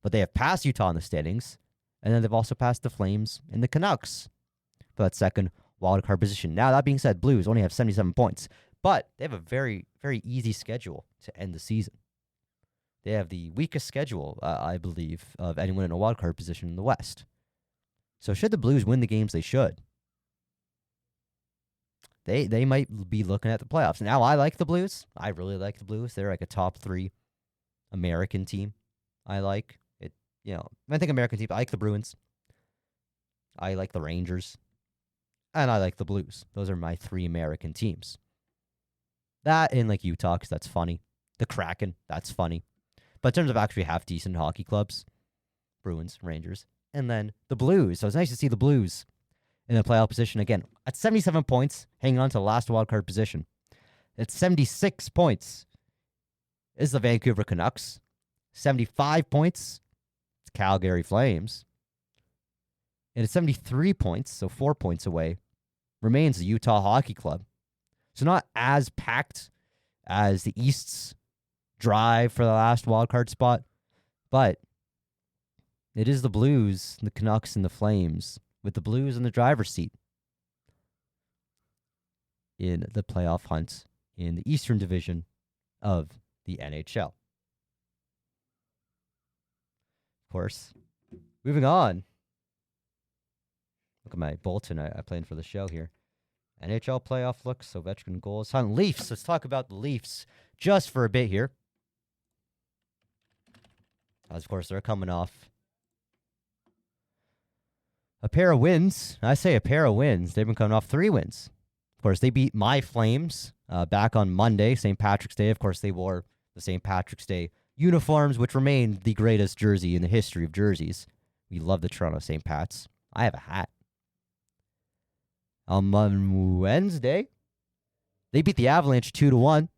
But they have passed Utah in the standings, and then they've also passed the Flames and the Canucks for that second wildcard position. Now, that being said, Blues only have 77 points, but they have a very, very easy schedule to end the season. They have the weakest schedule, I believe, of anyone in a wildcard position in the West. So should the Blues win the games they should, they might be looking at the playoffs. Now, I like the Blues. I really like the Blues. They're like a top 3 American team. I like it. When I think American team, I like the Bruins. I like the Rangers. And I like the Blues. Those are my 3 American teams. That and like Utah, because that's funny. The Kraken, that's funny. But in terms of actually half-decent hockey clubs, Bruins, Rangers, and then the Blues. So it's nice to see the Blues in the playoff position again. At 77 points, hanging on to the last wildcard position. At 76 points is the Vancouver Canucks. 75 points, it's Calgary Flames. And at 73 points, so 4 points away, remains the Utah Hockey Club. So not as packed as the East's drive for the last wildcard spot, but it is the Blues, the Canucks, and the Flames, with the Blues in the driver's seat in the playoff hunt in the Eastern Division of the NHL. Of course, moving on. Look at my bulletin I planned for the show here. NHL playoff looks, Ovechkin goals. On Leafs, let's talk about the Leafs just for a bit here. As, of course, they're coming off a pair of wins. I say a pair of wins. They've been coming off 3 wins. Of course, they beat my Flames back on Monday, St. Patrick's Day. Of course, they wore the St. Patrick's Day uniforms, which remain the greatest jersey in the history of jerseys. We love the Toronto St. Pats. I have a hat. On Wednesday, they beat the Avalanche 2-1.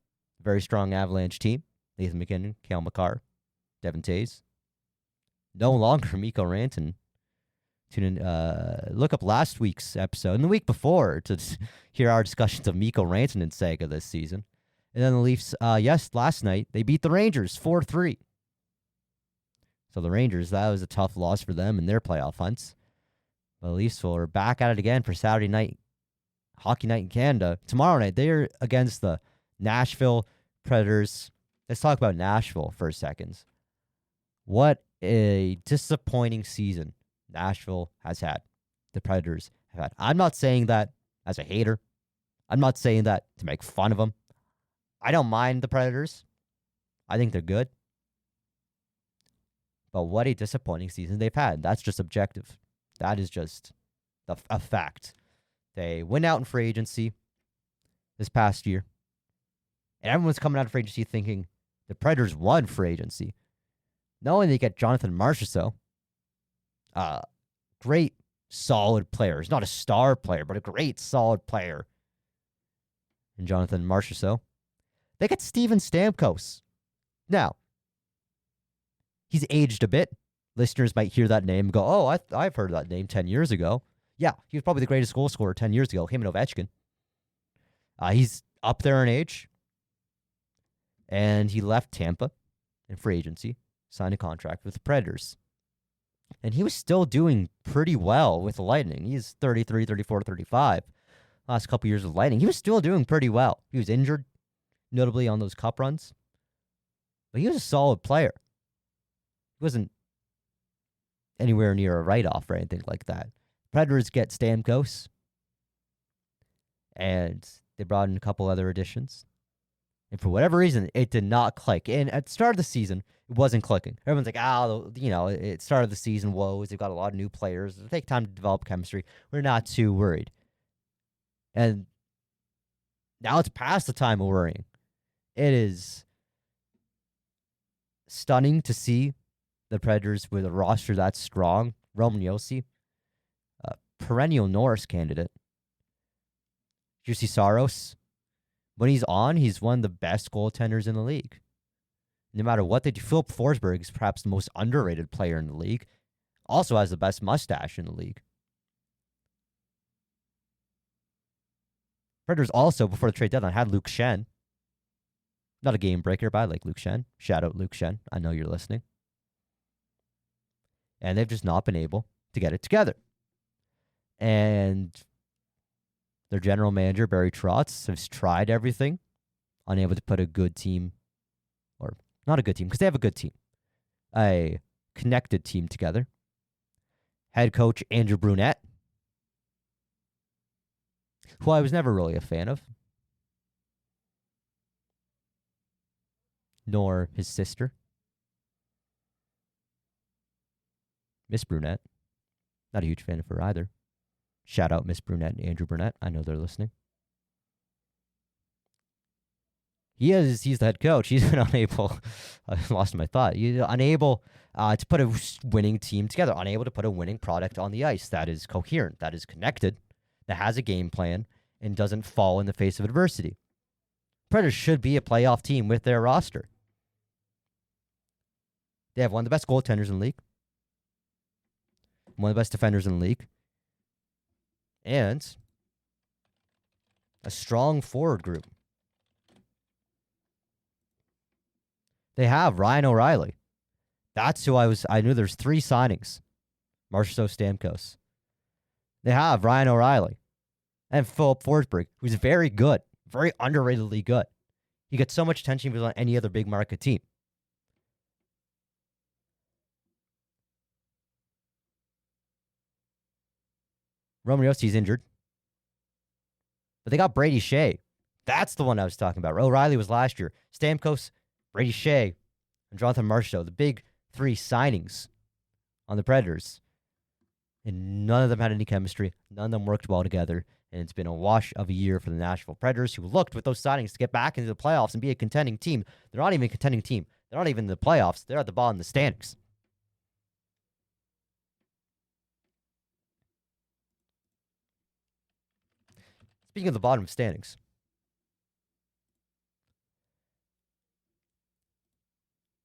Very strong Avalanche team. Nathan McKinnon, Cale Makar, Devin Taves. No longer Mikko Rantanen. Tune in, look up last week's episode and the week before to hear our discussions of Mikko Rantanen saga this season. And then the Leafs, last night, they beat the Rangers 4-3. So the Rangers, that was a tough loss for them in their playoff hunts. The Leafs are back at it again for Saturday night, Hockey Night in Canada. Tomorrow night, they're against the Nashville Predators. Let's talk about Nashville for a second. What a disappointing season Nashville has had. The Predators have had. I'm not saying that as a hater. I'm not saying that to make fun of them. I don't mind the Predators. I think they're good. But what a disappointing season they've had. That's just objective. That is just a fact. They went out in free agency this past year. And everyone's coming out of free agency thinking the Predators won free agency. Knowing they get Jonathan Marchessault, great, solid player. He's not a star player, but a great, solid player. And Jonathan Marchessault. They get Steven Stamkos. Now, he's aged a bit. Listeners might hear that name and go, oh, I've heard that name 10 years ago. Yeah, he was probably the greatest goal scorer 10 years ago, him and Ovechkin. He's up there in age. And he left Tampa in free agency, signed a contract with the Predators. And he was still doing pretty well with the Lightning. He's 33, 34, 35. Last couple years with Lightning, he was still doing pretty well. He was injured, notably on those cup runs. But he was a solid player. He wasn't anywhere near a write-off or anything like that. Predators get Stamkos. And they brought in a couple other additions. And for whatever reason, it did not click. And at the start of the season, it wasn't clicking. Everyone's like, it started the season woes. They've got a lot of new players. It'll take time to develop chemistry. We're not too worried. And now it's past the time of worrying. It is stunning to see the Predators with a roster that's strong. Roman Josi, perennial Norris candidate. Juuse Saros, when he's on, he's one of the best goaltenders in the league. No matter what they do, Philip Forsberg is perhaps the most underrated player in the league. Also has the best mustache in the league. Predators also, before the trade deadline, had Luke Schenn. Not a game breaker, but I like Luke Schenn. Shout out Luke Schenn. I know you're listening. And they've just not been able to get it together. And their general manager, Barry Trotz, has tried everything, unable to put a good team, or not a good team, because they have a good team, a connected team together. Head coach Andrew Brunette, who I was never really a fan of, nor his sister, Miss Brunette. Not a huge fan of her either. Shout out Miss Brunette and Andrew Brunette. I know they're listening. He's the head coach. He's been unable. I lost my thought. He's unable to put a winning team together. Unable to put a winning product on the ice that is coherent, that is connected, that has a game plan, and doesn't fall in the face of adversity. Predators should be a playoff team with their roster. They have one of the best goaltenders in the league, one of the best defenders in the league, and a strong forward group. They have Ryan O'Reilly. That's who I knew there's 3 signings. Marchessault, Stamkos. They have Ryan O'Reilly and Philip Forsberg, who's very good, very underratedly good. He gets so much attention if he's on any other big market team. Roman Yossi's injured. But they got Brady Shea. That's the one I was talking about. O'Reilly was last year. Stamkos, Brady Shea, and Jonathan Marchessault, the big 3 signings on the Predators. And none of them had any chemistry. None of them worked well together. And it's been a wash of a year for the Nashville Predators, who looked with those signings to get back into the playoffs and be a contending team. They're not even a contending team. They're not even in the playoffs. They're at the bottom of the standings. Speaking of the bottom of standings,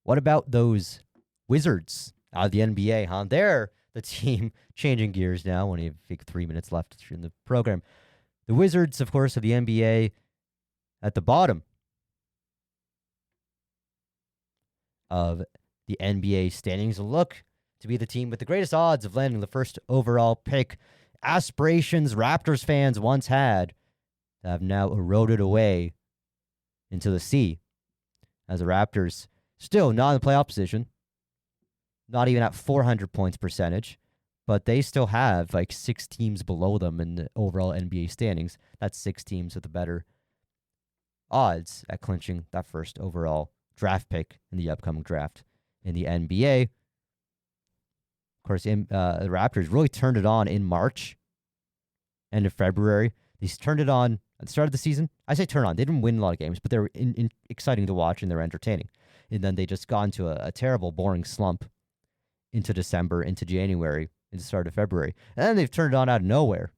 what about those Wizards out of the NBA, huh? They're the team changing gears now. Only I think 3 minutes left in the program. The Wizards, of course, of the NBA at the bottom of the NBA standings look to be the team with the greatest odds of landing the first overall pick. Aspirations Raptors fans once had have now eroded away into the sea, as the Raptors still not in the playoff position, not even at 400 points percentage, but they still have like 6 teams below them in the overall NBA standings. That's 6 teams with the better odds at clinching that first overall draft pick in the upcoming draft in the NBA. Of course, the Raptors really turned it on in March, end of February. They turned it on at the start of the season. I say turn on. They didn't win a lot of games, but they were exciting to watch and they're entertaining. And then they just got into a terrible, boring slump into December, into January, into the start of February. And then they've turned it on out of nowhere.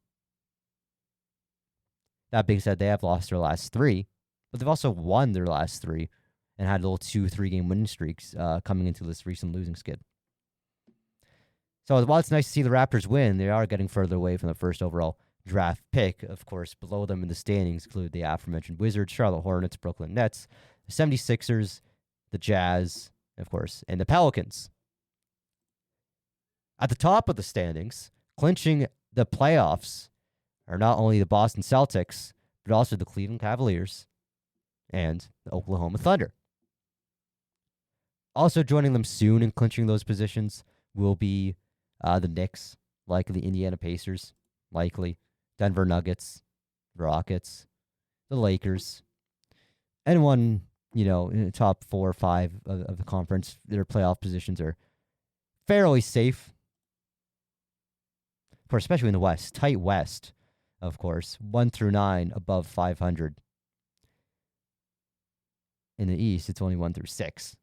That being said, they have lost their last 3, but they've also won their last 3 and had little 2-3 game winning streaks coming into this recent losing skid. So while it's nice to see the Raptors win, they are getting further away from the first overall draft pick. Of course, below them in the standings include the aforementioned Wizards, Charlotte Hornets, Brooklyn Nets, the 76ers, the Jazz, of course, and the Pelicans. At the top of the standings, clinching the playoffs, are not only the Boston Celtics, but also the Cleveland Cavaliers and the Oklahoma Thunder. Also joining them soon in clinching those positions will be the Knicks, likely the Indiana Pacers, likely Denver Nuggets, Rockets, the Lakers. Anyone, in the top 4 or 5 of the conference, their playoff positions are fairly safe. Of course, especially in the West, tight West, of course, 1 through 9 above 500. In the East, it's only 1 through 6.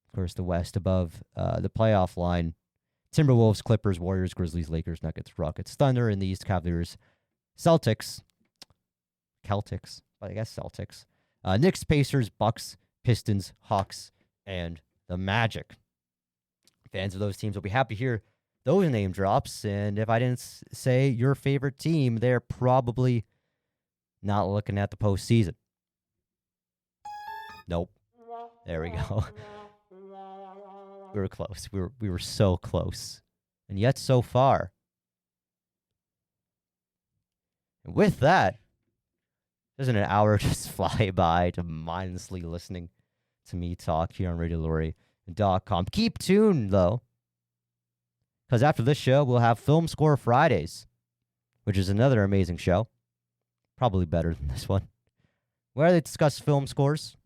Of course, the West above the playoff line. Timberwolves, Clippers, Warriors, Grizzlies, Lakers, Nuggets, Rockets, Thunder. In the East, Cavaliers, Celtics, Celtics, but I guess Celtics. Knicks, Pacers, Bucks, Pistons, Hawks, and the Magic. Fans of those teams will be happy to hear those name drops. And if I didn't say your favorite team, they're probably not looking at the postseason. Nope. There we go. We were close. We were so close. And yet so far. And with that, doesn't an hour just fly by to mindlessly listening to me talk here on RadioLaurie.com? Keep tuned, though, because after this show, we'll have Film Score Fridays, which is another amazing show. Probably better than this one, where they discuss film scores,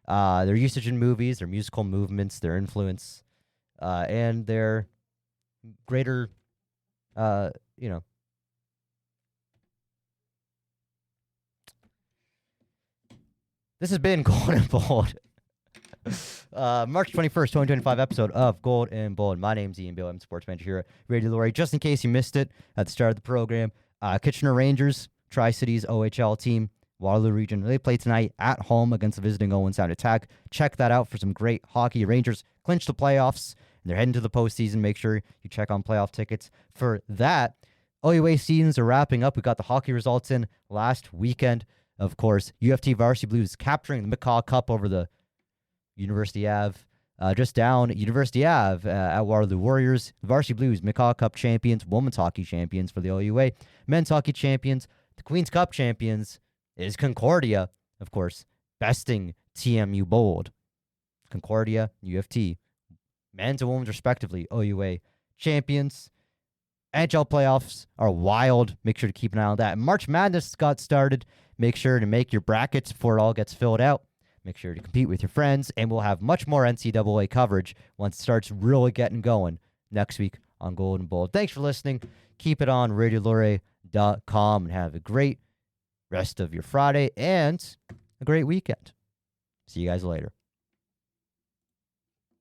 their usage in movies, their musical movements, their influence, and their greater, This has been Gold and Bold. March 21st, 2025 episode of Gold and Bold. My name's Ian Bill. I'm sports manager here at Radio Laurie. Just in case you missed it at the start of the program, Kitchener Rangers, Tri-Cities OHL team, Waterloo region. They play tonight at home against the visiting Owen Sound Attack. Check that out for some great hockey. Rangers clinch the playoffs, and they're heading to the postseason. Make sure you check on playoff tickets for that. OUA seasons are wrapping up. We got the hockey results in last weekend. Of course, UofT Varsity Blues capturing the McCaw Cup over the University Ave. Just down University Ave at Waterloo Warriors. The Varsity Blues, McCaw Cup champions, women's hockey champions for the OUA, men's hockey champions, the Queen's Cup champions is Concordia, of course, besting TMU Bold. Concordia, UofT, men's and women's respectively, OUA champions. NHL playoffs are wild. Make sure to keep an eye on that. March Madness got started. Make sure to make your brackets before it all gets filled out. Make sure to compete with your friends, and we'll have much more NCAA coverage once it starts really getting going next week on Gold and Bold. Thanks for listening. Keep it on radiolore.com and have a great rest of your Friday and a great weekend. See you guys later.